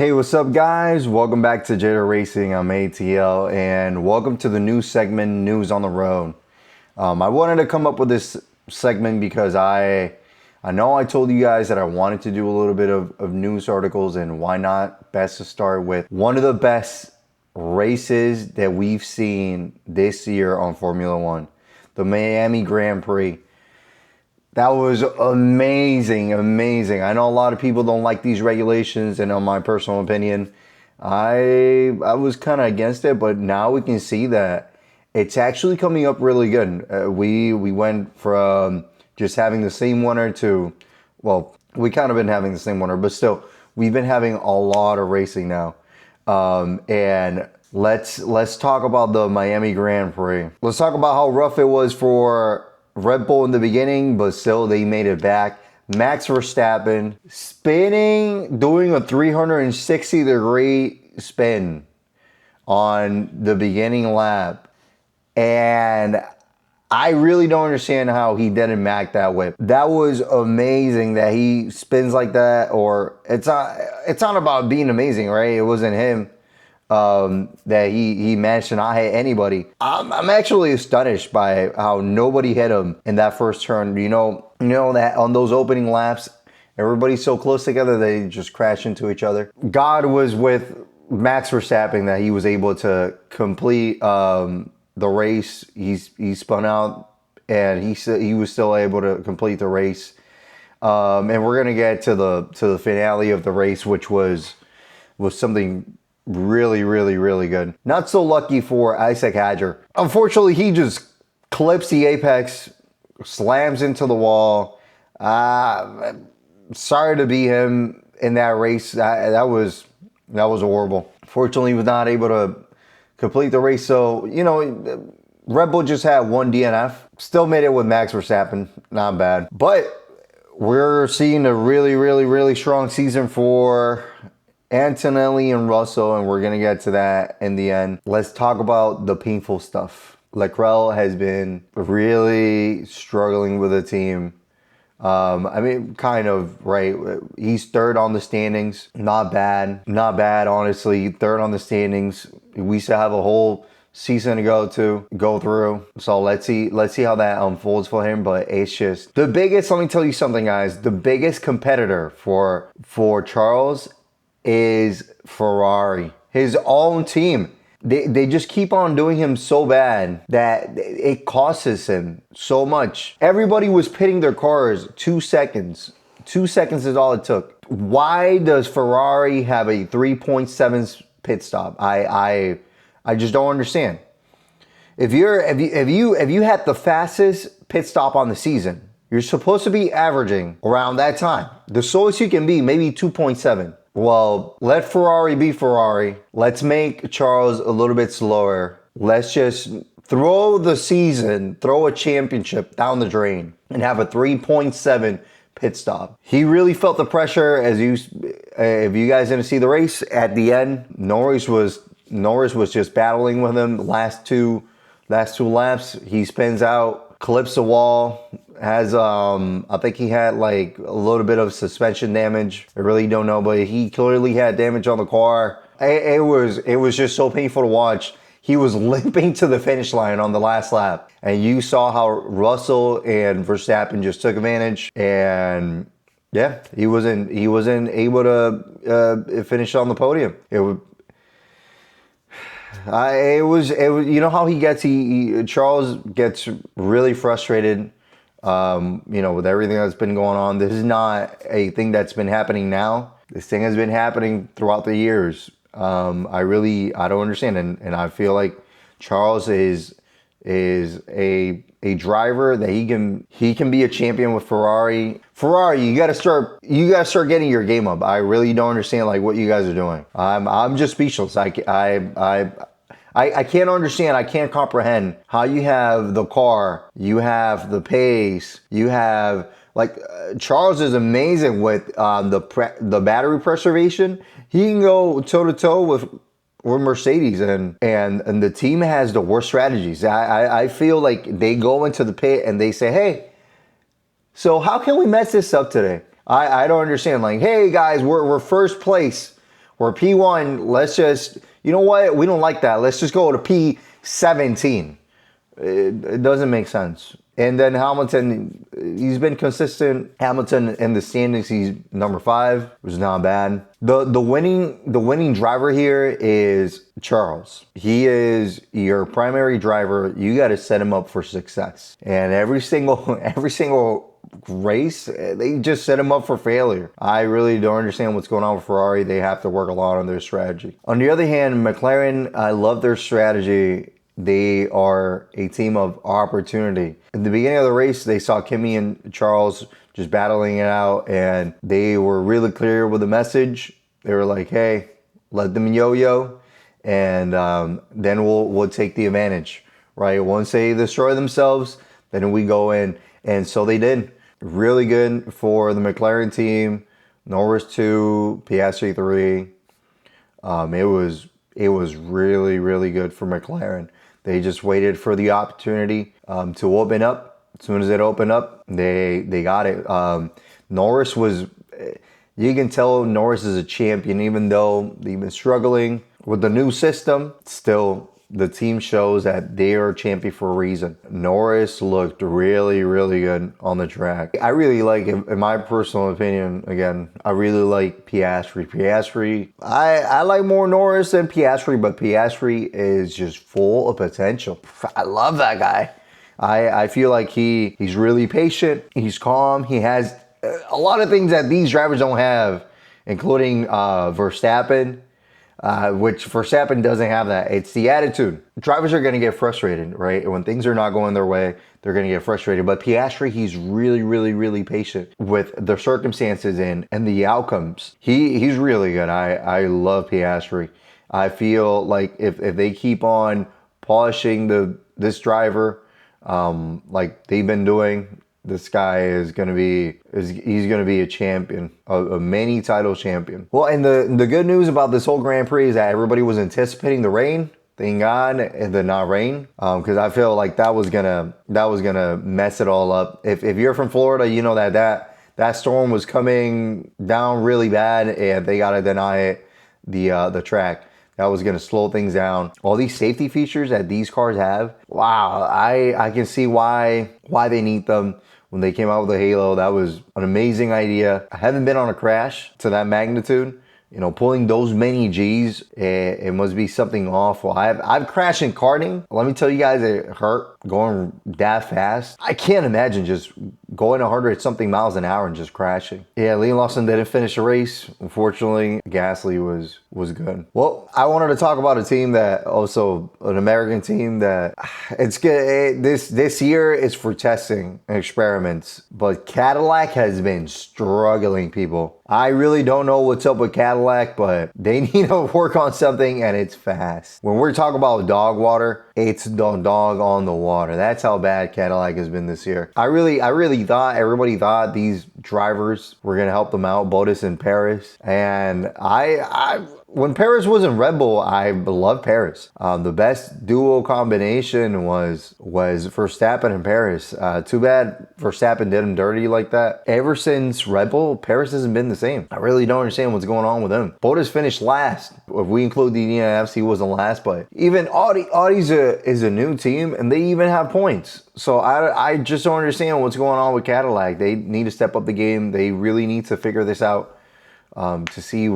Hey, what's up, guys? Welcome back to Jada Racing. I'm ATL, and welcome to the new segment, News on the Road. I wanted to come up with this segment because I know I told you guys that I wanted to do a little bit of news articles, and why not? Best to start with one of the best races that we've seen this year on Formula One, the Miami Grand Prix. That was amazing. I know a lot of people don't like these regulations, and in my personal opinion, I was kind of against it, but now we can see that it's actually coming up really good. We went from just having the same winner to, well, we kind of been having the same winner, but still, we've been having a lot of racing now. And let's talk about the Miami Grand Prix. Let's talk about how rough it was for Red Bull in the beginning, but still they made it back. Max Verstappen spinning, doing a 360-degree spin on the beginning lap. And I really don't understand how he didn't mac that whip. That was amazing that he spins like that. Or it's not about being amazing, right? It wasn't him. That he managed to not hit anybody. I'm actually astonished by how nobody hit him in that first turn. You know that on those opening laps, everybody's so close together they just crash into each other. God was with Max Verstappen that he was able to complete the race. He spun out and he was still able to complete the race. And we're gonna get to the finale of the race, which was something really good. Not so lucky for Isaac Hadjar. Unfortunately, he just clips the apex, slams into the wall. Sorry to be him in that race. That was horrible. Fortunately, he was not able to complete the race. So, Red Bull just had one DNF. Still made it with Max Verstappen. Not bad. But we're seeing a really strong season for Antonelli and Russell, and we're going to get to that in the end. Let's talk about the painful stuff. Leclerc has been really struggling with the team. Kind of, right? He's third on the standings. Not bad, honestly. Third on the standings. We still have a whole season to go through. So let's see how that unfolds for him. But it's just the biggest, let me tell you something, guys. The biggest competitor for Charles is Ferrari, his own team. They just keep on doing him so bad that it costs him so much. Everybody was pitting their cars 2 seconds. 2 seconds is all it took. Why does Ferrari have a 3.7 pit stop? I just don't understand. If you had the fastest pit stop on the season, you're supposed to be averaging around that time. The slowest you can be, maybe 2.7. Well, let Ferrari be Ferrari. Let's make Charles a little bit slower. Let's just throw a championship down the drain and have a 3.7 pit stop. He really felt the pressure. If you guys didn't see the race at the end, Norris was just battling with him the last two laps. He spins out, clips the wall. Has I think he had like a little bit of suspension damage. I really don't know, but he clearly had damage on the car. It was just so painful to watch. He was limping to the finish line on the last lap, and you saw how Russell and Verstappen just took advantage. And yeah, he wasn't able to finish on the podium. It was you know how Charles gets really frustrated. With everything that's been going on. This is not a thing that's been happening now. This thing has been happening throughout the years. I don't understand. And I feel like Charles is a driver that he can be a champion with Ferrari. Ferrari, you gotta start getting your game up. I really don't understand like what you guys are doing. I'm just speechless. I can't understand, I can't comprehend how you have the car, you have the pace, you have, Charles is amazing with the battery preservation. He can go toe-to-toe with Mercedes, and the team has the worst strategies. I feel like they go into the pit and they say, hey, so how can we mess this up today? I don't understand. Like, hey guys, we're first place. Or P1, let's just, you know what? We don't like that. Let's just go to P17. It doesn't make sense. And then Hamilton, he's been consistent. Hamilton in the standings, he's number 5, which is not bad. The winning driver here is Charles. He is your primary driver. You got to set him up for success. And every single race, they just set him up for failure. I really don't understand what's going on with Ferrari. They have to work a lot on their strategy. On the other hand, McLaren, I love their strategy. They are a team of opportunity. At the beginning of the race, they saw Kimi and Charles just battling it out, and they were really clear with the message. They were like, hey, let them yo-yo, and then we'll take the advantage, right? Once they destroy themselves, then we go in. And so they did. Really good for the McLaren team. Norris 2, Piastri 3. It was really, really good for McLaren. They just waited for the opportunity to open up. As soon as it opened up, they got it. Norris was, you can tell Norris is a champion, even though they've been struggling with the new system. Still, the team shows that they are a champion for a reason. Norris looked really, really good on the track. I really like, in my personal opinion, again, I really like Piastri. I like more Norris than Piastri, but Piastri is just full of potential. I love that guy. I feel like he's really patient. He's calm. He has a lot of things that these drivers don't have, including Verstappen. Which Verstappen doesn't have that. It's the attitude. Drivers are going to get frustrated, right? When things are not going their way, they're going to get frustrated. But Piastri, he's really, really, really patient with the circumstances and the outcomes. He's really good. I love Piastri. I feel like if they keep on polishing this driver, like they've been doing, this guy is going to be, he's going to be a champion, a many title champion. Well, and the good news about this whole Grand Prix is that everybody was anticipating the rain. Thank God it did not rain, because I feel like that was gonna mess it all up. If you're from Florida, you know that storm was coming down really bad, and they gotta deny it the track. That was going to slow things down. All these safety features that these cars have, wow, I can see why they need them. When they came out with the Halo, that was an amazing idea. I haven't been on a crash to that magnitude. You know, pulling those many G's, it must be something awful. I've crashed in karting. Let me tell you guys, it hurt going that fast. I can't imagine just going 100 something miles an hour and just crashing. Yeah, Liam Lawson didn't finish the race. Unfortunately, Gasly was good. Well, I wanted to talk about a team that also, an American team that it's good. This year is for testing and experiments, but Cadillac has been struggling, people. I really don't know what's up with Cadillac, but they need to work on something, and it's fast. When we're talking about dog water, it's the dog on the water. That's how bad Cadillac has been this year. I really thought, everybody thought these drivers were going to help them out, Bottas and Perez. And when Perez was in Red Bull, I loved Perez. The best duo combination was Verstappen and Perez. Too bad Verstappen did him dirty like that. Ever since Red Bull, Perez hasn't been the same. I really don't understand what's going on with him. Bottas finished last. If we include the DNFs, he wasn't last, but even Audi's is a new team, and they even have points. So I just don't understand what's going on with Cadillac. They need to step up the game. They really need to figure this out to see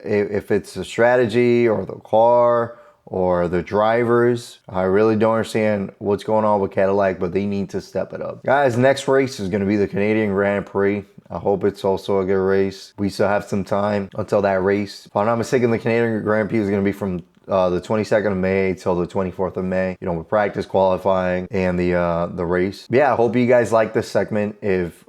if it's a strategy or the car or the drivers. I really don't understand what's going on with Cadillac, but they need to step it up. Guys, next race is going to be the Canadian Grand Prix. I hope it's also a good race. We still have some time until that race. If I'm not mistaken, the Canadian Grand Prix is going to be from the 22nd of May till the 24th of May, you know, with practice, qualifying, and the race. Yeah, I hope you guys like this segment. If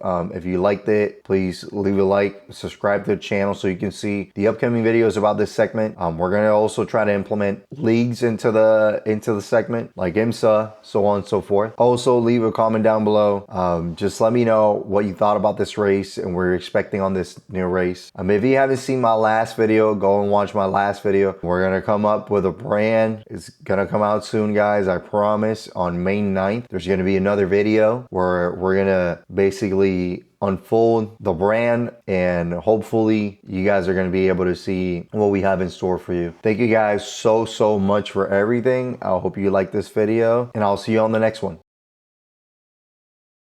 you liked it, please leave a like, subscribe to the channel so you can see the upcoming videos about this segment. We're gonna also try to implement leagues into the segment, like IMSA, so on and so forth. Also, leave a comment down below. Just let me know what you thought about this race and what you're expecting on this new race. If you haven't seen my last video, go and watch my last video. We're gonna come up up with a brand. It's gonna come out soon, guys. I promise. On May 9th, there's gonna be another video where we're gonna basically unfold the brand, and hopefully you guys are going to be able to see what we have in store for you. Thank you guys so much for everything. I hope you like this video, and I'll see you on the next one.